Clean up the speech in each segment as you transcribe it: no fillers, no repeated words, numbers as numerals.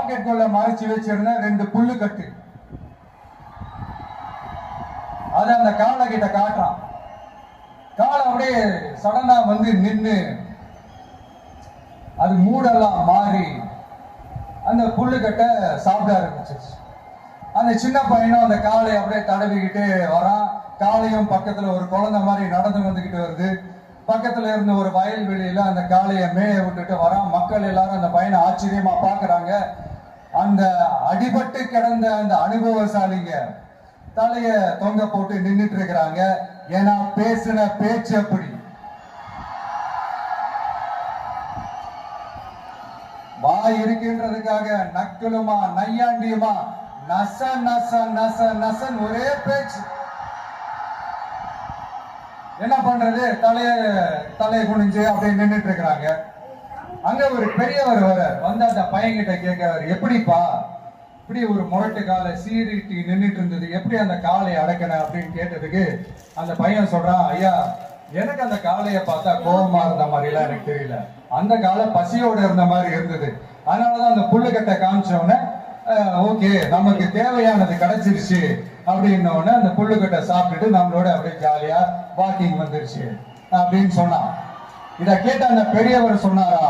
பாக்கெட்டுக்குள்ள மறைச்சு வச்சிருந்த 2 புல்லு கட்டு. அது அந்த காளை கிட்ட காட்டுறான். காளை அப்படியே சடனா வந்து நின்று அது மூடெல்லாம் மாறி அந்த புல்லுக்கட்டை சாப்பிட ஆரம்பிச்சிருச்சு. அந்த சின்ன பையனும் அந்த காளையை அப்படியே தடவிக்கிட்டு வரான். காளையும் பக்கத்துல ஒரு குழந்தை மாதிரி நடந்து வந்துகிட்டு வருது. பக்கத்துல இருந்த ஒரு வயல்வெளியில அந்த காளையை மேய விட்டுட்டு வரான். மக்கள் எல்லாரும் அந்த பையனை ஆச்சரியமா பாக்குறாங்க. அந்த அடிபட்டு கிடந்த அந்த அனுபவசாலிங்க தலைய தொங்க போட்டு நின்றுட்டு இருக்கிறாங்க. ஏன்னா பேசின பேச்சு அப்படி. வாய் இருக்கின்றதுக்காக நக்கலுமா நையாண்டியுமா நச நச நச நசன் ஒரே பேச்சு. என்ன பண்றது? தலைய குனிஞ்சு அப்படியே நின்றுட்டு இருக்கிறாங்க. அங்க ஒரு பெரியவர் வந்து அந்த பையன்கிட்ட கேட்கிறாரு, எப்படிப்பா இப்படி ஒரு முரட்டு காலை சீரிட்டு நின்றுட்டு இருந்தது, எப்படி அந்த காளையை அடக்கணும் அப்படின்னு கேட்டதுக்கு அந்த பையன் சொல்றான், ஐயா எனக்கு அந்த காளையை பார்த்தா கோபமா இருந்த மாதிரி எல்லாம் எனக்கு தெரியல, அந்த காலை பசியோட இருந்த மாதிரி இருந்தது. அதனாலதான் அந்த புல்லுக்கட்டை காமிச்சோடனே ஓகே நமக்கு தேவையானது கிடைச்சிருச்சு அப்படின்னோடனே அந்த புல்லுக்கட்டை சாப்பிட்டுட்டு நம்மளோட அப்படியே ஜாலியா வாக்கிங் வந்துருச்சு அப்படின்னு சொன்னான். இத கேட்ட அந்த பெரியவர் சொன்னாரா,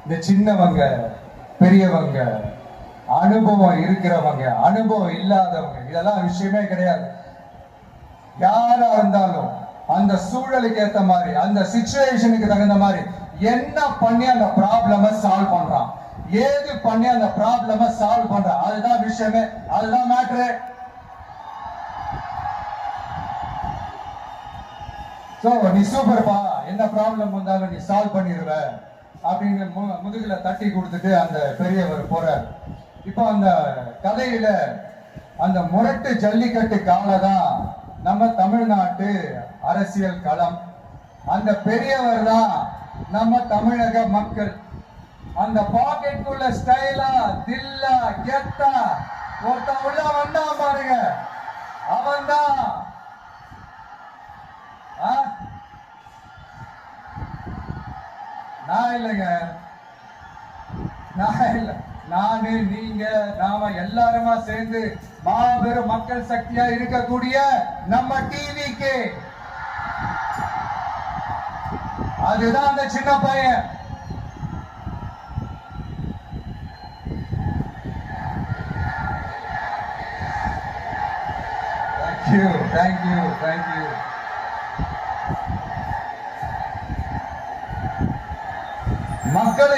இந்த சின்னவங்க பெரியவங்க அனுபவம் இருக்கிறவங்க அனுபவம் இல்லாதவங்க இதெல்லாம் விஷயமே கிடையாது. யாரா இருந்தாலும் அந்த சூழலுக்கு ஏத்த மாதிரி அந்த சிச்சுவேஷனுக்கு தகுந்த மாதிரி என்ன பண்ணி அந்த ப்ராப்ளம சால்வ் பண்றான், ஏது பண்ணி அந்த ப்ராப்ளம சால்வ் பண்றான், அதுதான் விஷயமே, அதுதான் மேட்ரு. சோ நீ சூப்பர்ப்பா, என்ன ப்ராப்ளம் வந்தாலும் நீ சால்வ் பண்ணிடுவ அப்படின்னு முதுகுல தட்டி கொடுத்துட்டு அந்த பெரியவர் போறார். இப்போ அந்த கதையில அந்த முரட்டு ஜல்லிக்கட்டு காலை தான் நம்ம தமிழ்நாட்டு அரசியல் களம். அந்த பெரியவர் தான் நம்ம தமிழக மக்கள். அந்த பாக்கெட்டுக்குள்ள ஸ்டைலா தில்லா கெத்தா ஒருத்தன் உள்ள வந்தா பாருங்க, அவன் தான் நான் இல்லைங்க, நான் இல்ல, நானு நீங்க நாம எல்லாருமா சேர்ந்து மாபெரும் மக்கள் சக்தியா இருக்கக்கூடிய நம்ம டிவிக்கு, அதுதான் அந்த சின்ன பையன். தேங்க்யூ மக்களை